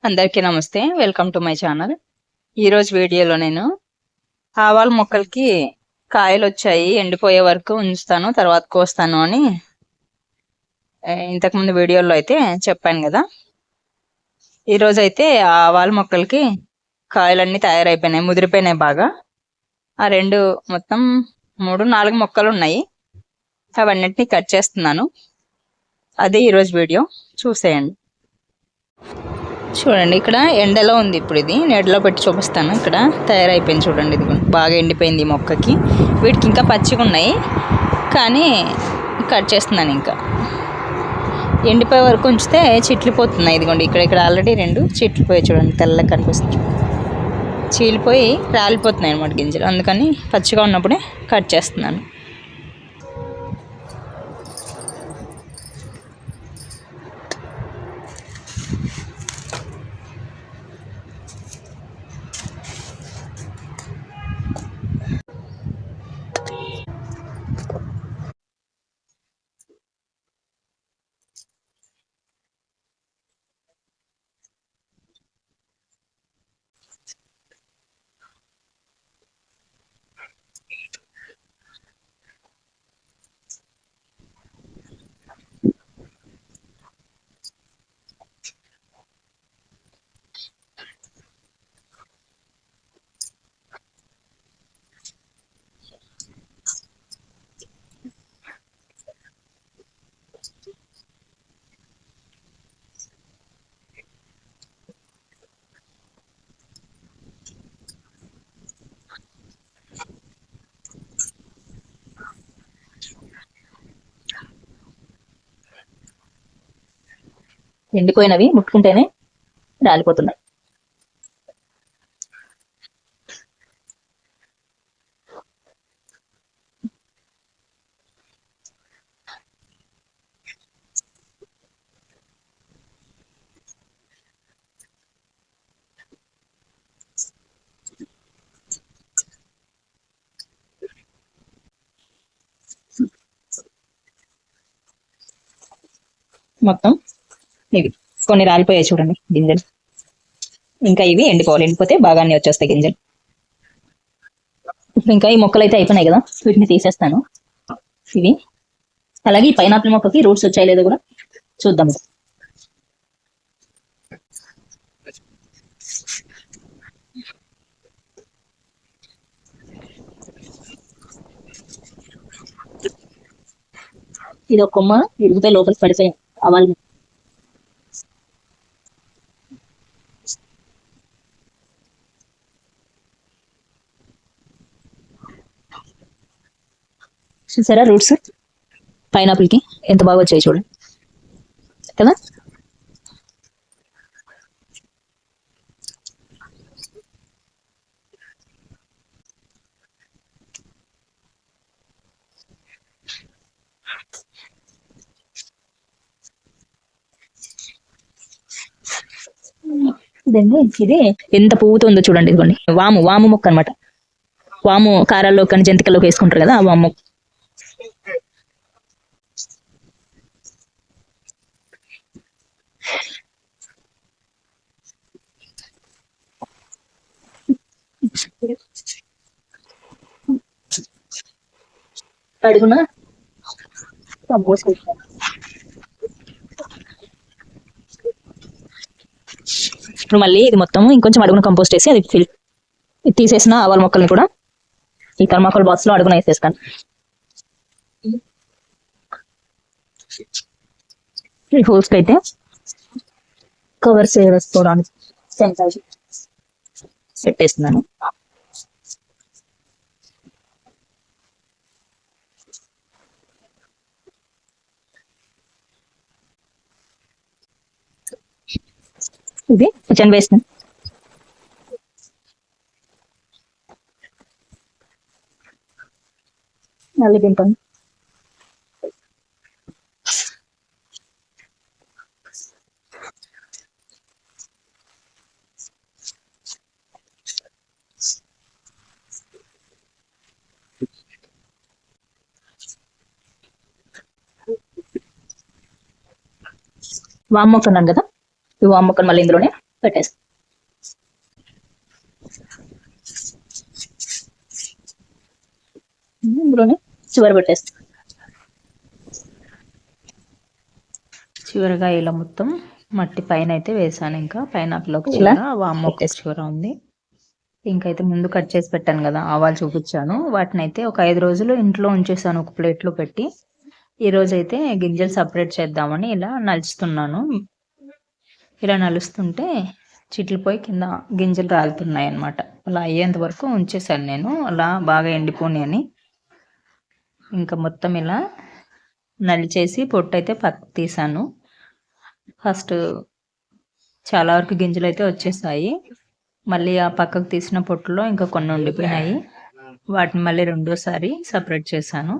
అందరికీ నమస్తే, welcome to my channel. ఈరోజు వీడియోలో నేను ఆవాల మొక్కలకి కాయలు వచ్చాయి, ఎండిపోయే వరకు ఉంచుతాను, తర్వాత కోస్తాను అని ఇంతకుముందు వీడియోలో అయితే చెప్పాను కదా. ఈరోజు అయితే ఆవాల మొక్కలకి కాయలన్నీ తయారైపోయినాయి, ముదిరిపోయినాయి బాగా. ఆ రెండు మొత్తం 3-4 మొక్కలు ఉన్నాయి, అవన్నిటిని కట్ చేస్తున్నాను. అదే ఈరోజు వీడియో, చూసేయండి. చూడండి, ఇక్కడ ఎండలో ఉంది. ఇప్పుడు ఇది నీడలో పెట్టి చూపిస్తాను. ఇక్కడ తయారైపోయింది చూడండి, ఇది బాగా ఎండిపోయింది ఈ మొక్కకి. వీటికి ఇంకా పచ్చిగా ఉన్నాయి, కానీ కట్ చేస్తున్నాను. ఇంకా ఎండిపోయే వరకు ఉంచితే చిట్లిపోతున్నాయి. ఇదిగోండి, ఇక్కడ ఆల్రెడీ 2 చిట్లిపోయి చూడండి, తెల్లగా కనిపిస్తుంది. చీలిపోయి రాలిపోతున్నాయి అన్నమాట గింజలు, అందుకని పచ్చిగా ఉన్నప్పుడే కట్ చేస్తున్నాను. ఎండిపోయినవి ముట్టుకుంటేనే రాలిపోతున్నాయి. మొత్తం ఇవి కొన్ని రాలిపోయాయి చూడండి గింజలు. ఇంకా ఇవి ఎండిపోవాలి, ఎండిపోతే బాగానే వచ్చేస్తాయి గింజలు. ఇంకా ఈ మొక్కలు అయితే అయిపోయినాయి కదా, వీటిని తీసేస్తాను. ఇవి అలాగే ఈ పైనాపిల్ మొక్కకి రూట్స్ వచ్చాయి లేదో కూడా చూద్దాం. ఇది ఒక కొమ్మ ఇరుగుతే లోపలికి పడిపోయాయి అవ్వాలి. చూసారా రూట్స్ పైనాపిల్కి ఎంత బాగా వచ్చాయి చూడండి కదా. ఇది ఎంత పువ్వుతుందో చూడండి. ఇదిగోండి, వాము మొక్క అనమాట. వాము కారాల్లో కానీ జంతికల్లోకి వేసుకుంటారు కదా, ఆ వాము మొక్క. అడుగున ఇప్పుడు మళ్ళీ ఇది మొత్తం ఇంకొంచెం అడుగున కంపోస్ట్ వేసి అది తీసేసిన ఆవాల మొక్కల్ని కూడా ఈ థర్మాకోల్ బాక్స్ లో అడుగున వేసేస్తాను. ఈ హోల్స్ అయితే కవర్స్ వేసుకోవడానికి పెట్టేస్తున్నాను. ఇది కిచెన్ వేస్ట్ మళ్ళీ దింపండి. వాము మొక్క అన్నాను కదా, ఈ వాము మొక్కను మళ్ళీ ఇందులోనే పెట్టేసి ఇందులోనే చివరి పెట్టేస్తా. చివరిగా ఇలా మొత్తం మట్టి పైన అయితే వేసాను. ఇంకా పైనాకులోకి చివర వామ్మొక్క చివర ఉంది. ఇంకైతే ముందు కట్ చేసి పెట్టాను కదా, ఆవాలు చూపించాను. వాటిని అయితే ఒక 5 రోజులు ఇంట్లో ఉంచేసాను ఒక ప్లేట్లో పెట్టి. ఈరోజు అయితే గింజలు సపరేట్ చేద్దామని ఇలా నలుస్తున్నాను. ఇలా నలుస్తుంటే చిట్లు పోయి కింద గింజలు రాలుతున్నాయి అన్నమాట. అలా అయ్యేంత వరకు ఉంచేసాను నేను, అలా బాగా ఎండిపోని అని. ఇంకా మొత్తం ఇలా నలిచేసి పొట్టు అయితే పక్కకు తీసాను. ఫస్ట్ చాలా వరకు గింజలు అయితే వచ్చేసాయి. మళ్ళీ ఆ పక్కకు తీసిన పొట్టులో ఇంకా కొన్ని ఉండిపోయినాయి. వాటిని మళ్ళీ రెండోసారి సపరేట్ చేశాను.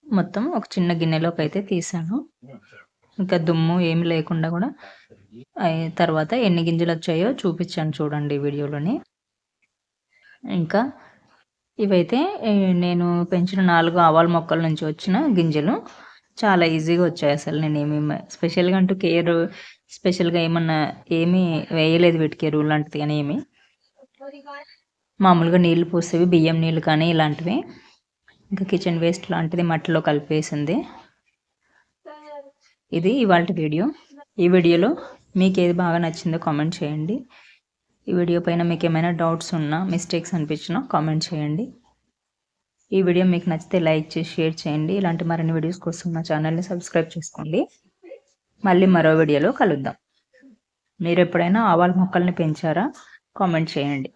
మొత్తం ఒక చిన్న గిన్నెలోకి అయితే తీసాను. ఇంకా దుమ్ము ఏమి లేకుండా కూడా తర్వాత ఎన్ని గింజలు వచ్చాయో చూపించాను చూడండి వీడియోలోని. ఇంకా ఇవైతే నేను పెంచిన 4 ఆవాల మొక్కల నుంచి వచ్చిన గింజలు. చాలా ఈజీగా వచ్చాయి. అసలు నేను ఏమి స్పెషల్గా అంటూ కేర్ స్పెషల్గా ఏమీ వేయలేదు వీటికి, ఎరువు లాంటిది కానీ ఏమి. మామూలుగా నీళ్ళు పోసేవి, బియ్యం నీళ్ళు కానీ ఇలాంటివి. ఇంకా కిచెన్ వేస్ట్ లాంటిది మట్టిలో కలిపేసింది. ఇది ఇవాళ వీడియో. ఈ వీడియోలో మీకు ఏది బాగా నచ్చిందో కామెంట్ చేయండి. ఈ వీడియో పైన మీకు ఏమైనా డౌట్స్ ఉన్నా, మిస్టేక్స్ అనిపించినా కామెంట్ చేయండి. ఈ వీడియో మీకు నచ్చితే లైక్ చేసి షేర్ చేయండి. ఇలాంటి మరిన్ని వీడియోస్ కోసం నా ఛానల్ని సబ్స్క్రైబ్ చేసుకోండి. మళ్ళీ మరో వీడియోలో కలుద్దాం. మీరు ఎప్పుడైనా ఆవాల మొక్కల్ని పెంచారా? కామెంట్ చేయండి.